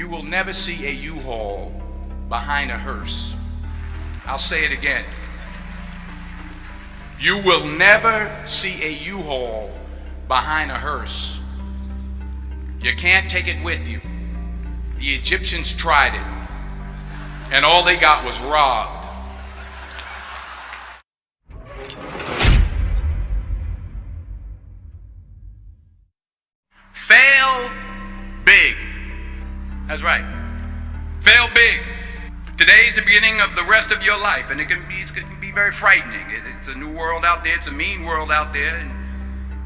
You will never see a U-Haul behind a hearse. I'll say it again. You will never see a U-Haul behind a hearse. You can't take it with you. The Egyptians tried it, and all they got was robbed. Fail big. That's right. Fail big. Today's the beginning of the rest of your life, and it can be very frightening. It's a new world out there. It's a mean world out there, and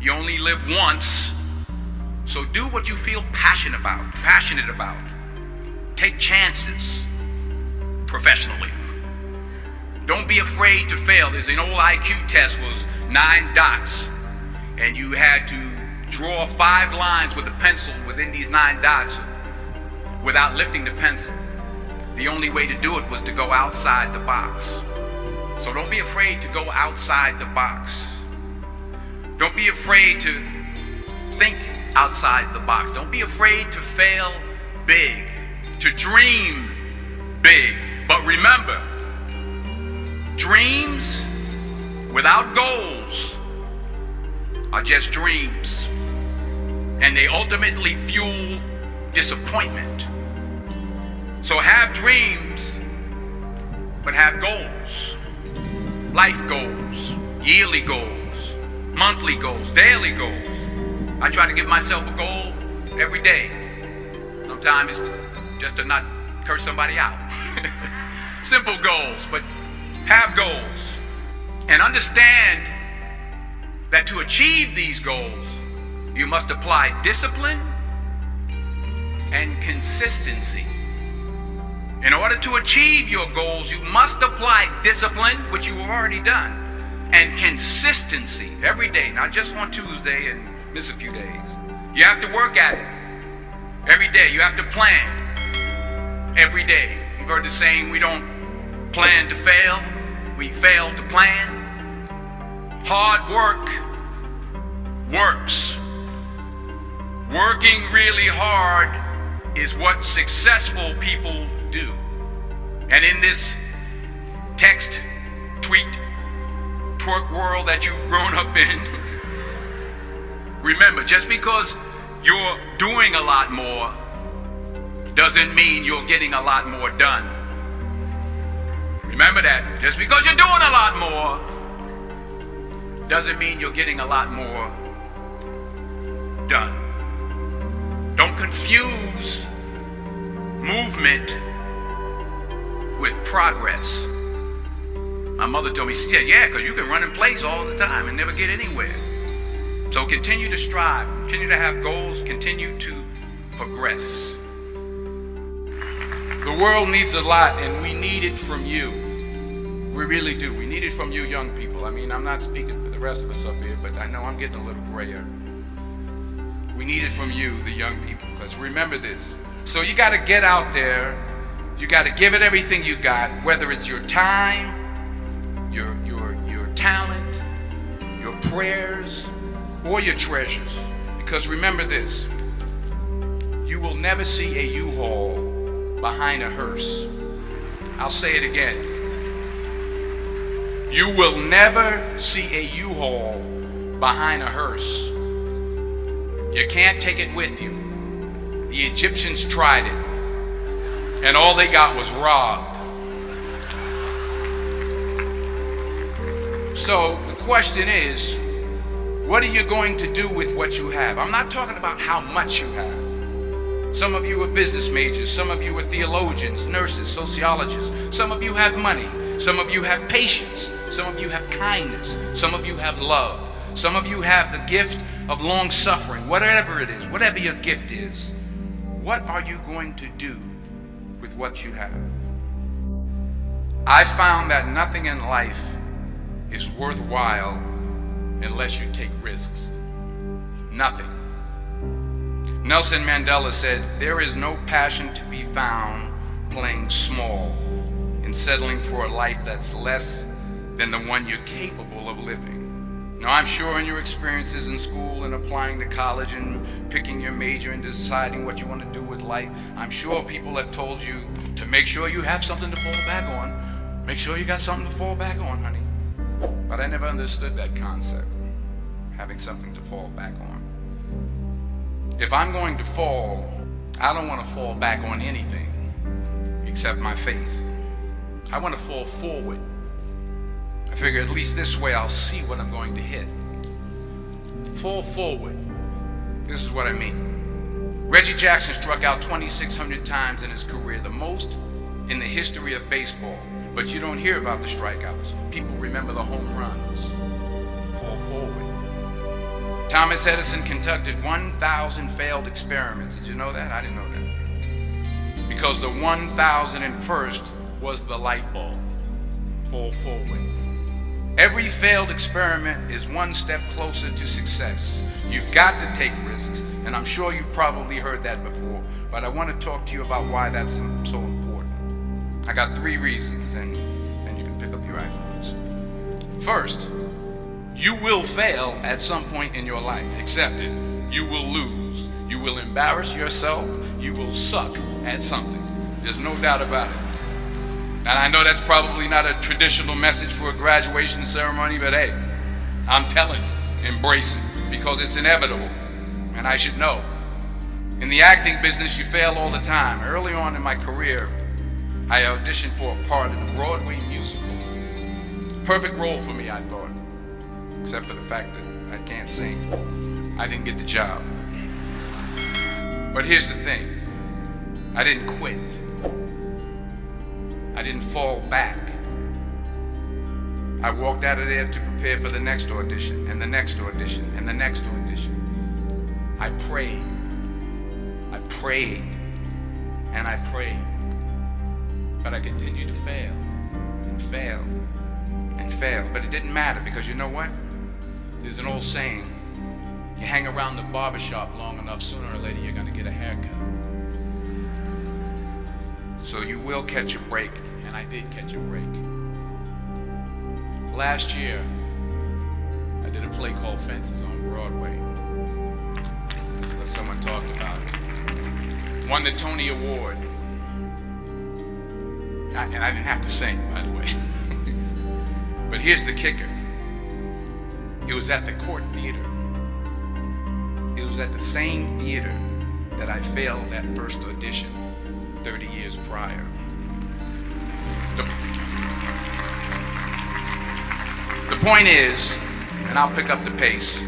you only live once. So do what you feel passionate about. Take chances professionally. Don't be afraid to fail. There's an old IQ test, was 9 dots, and you had to draw 5 lines with a pencil within these 9 dots without lifting the pencil. The only way to do it was to go outside the box. So don't be afraid to go outside the box. Don't be afraid to think outside the box. Don't be afraid to fail big, to dream big. But remember, dreams without goals are just dreams, and they ultimately fuel disappointment. So have dreams, but have goals. Life goals, yearly goals, monthly goals, daily goals. I try to give myself a goal every day. Sometimes it's just to not curse somebody out. Simple goals, but have goals. And understand that to achieve these goals, you must apply discipline and consistency. In order to achieve your goals, you must apply discipline, which you have already done, and consistency every day, not just on Tuesday and miss a few days. You have to work at it every day. You have to plan every day. You've heard the saying, we don't plan to fail, we fail to plan. Hard work works. Working really hard is what successful people do. And in this text, tweet, twerk world that you've grown up in, remember, just because you're doing a lot more doesn't mean you're getting a lot more done. Remember that. Just because you're doing a lot more doesn't mean you're getting a lot more done. Don't confuse movement with progress. My mother told me, she said, yeah, because you can run in place all the time and never get anywhere. So continue to strive, continue to have goals, continue to progress. The world needs a lot, and we need it from you. We really do. We need it from you young people. I mean, I'm not speaking for the rest of us up here, but I know I'm getting a little grayer. We need it from you, the young people, because remember this. So you got to get out there. You got to give it everything you got, whether it's your time, your talent, your prayers, or your treasures. Because remember this, you will never see a U-Haul behind a hearse. I'll say it again. You will never see a U-Haul behind a hearse. You can't take it with you. The Egyptians tried it, and all they got was robbed. So the question is, what are you going to do with what you have? I'm not talking about how much you have. Some of you are business majors. Some of you are theologians, nurses, sociologists. Some of you have money. Some of you have patience. Some of you have kindness. Some of you have love. Some of you have the gift of long suffering. Whatever it is, whatever your gift is, what are you going to do with what you have? I found that nothing in life is worthwhile unless you take risks. Nothing. Nelson Mandela said, there is no passion to be found playing small and settling for a life that's less than the one you're capable of living. Now, I'm sure in your experiences in school and applying to college and picking your major and deciding what you want to do with life, I'm sure people have told you to make sure you have something to fall back on. Make sure you got something to fall back on, honey. But I never understood that concept, having something to fall back on. If I'm going to fall, I don't want to fall back on anything except my faith. I want to fall forward. I figure at least this way I'll see what I'm going to hit. Fall forward. This is what I mean. Reggie Jackson struck out 2,600 times in his career, the most in the history of baseball. But you don't hear about the strikeouts. People remember the home runs. Fall forward. Thomas Edison conducted 1,000 failed experiments. Did you know that? I didn't know that. Because the 1,001st was the light bulb. Fall forward. Every failed experiment is one step closer to success. You've got to take risks, and I'm sure you've probably heard that before, but I want to talk to you about why that's so important. I got 3 reasons, and then you can pick up your iPhones. First, you will fail at some point in your life. Accept it. You will lose. You will embarrass yourself. You will suck at something. There's no doubt about it. And I know that's probably not a traditional message for a graduation ceremony, but hey, I'm telling you, embrace it, because it's inevitable, and I should know. In the acting business, you fail all the time. Early on in my career, I auditioned for a part in a Broadway musical. Perfect role for me, I thought, except for the fact that I can't sing. I didn't get the job. But here's the thing, I didn't quit. I didn't fall back. I walked out of there to prepare for the next audition, and the next audition, and the next audition. I prayed, and I prayed. But I continued to fail, and fail, and fail. But it didn't matter, because you know what? There's an old saying, you hang around the barbershop long enough, sooner or later you're gonna get a haircut. So you will catch a break, and I did catch a break. Last year, I did a play called Fences on Broadway. So someone talked about it. Won the Tony Award. And I didn't have to sing, by the way. But here's the kicker. It was at the Court Theater. It was at the same theater that I failed that first audition 30 years prior. The point is, and I'll pick up the pace,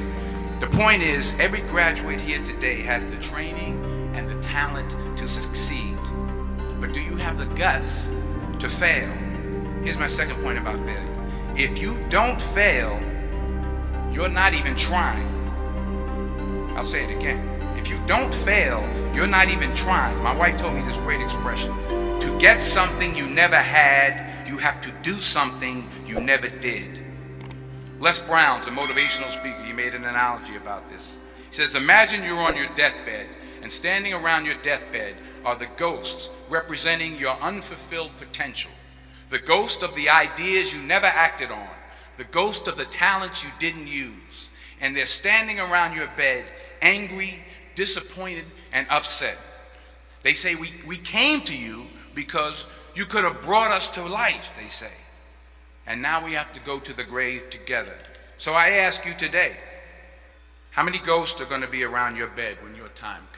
the point is every graduate here today has the training and the talent to succeed. But do you have the guts to fail? Here's my second point about failure. If you don't fail, you're not even trying. I'll say it again. If you don't fail, you're not even trying. My wife told me this great expression. To get something you never had, you have to do something you never did. Les Brown's a motivational speaker. He made an analogy about this. He says, imagine you're on your deathbed, and standing around your deathbed are the ghosts representing your unfulfilled potential. The ghost of the ideas you never acted on. The ghost of the talents you didn't use. And they're standing around your bed, angry, disappointed, and upset. They say, we came to you because you could have brought us to life, they say. And now we have to go to the grave together. So I ask you today, how many ghosts are going to be around your bed when your time comes?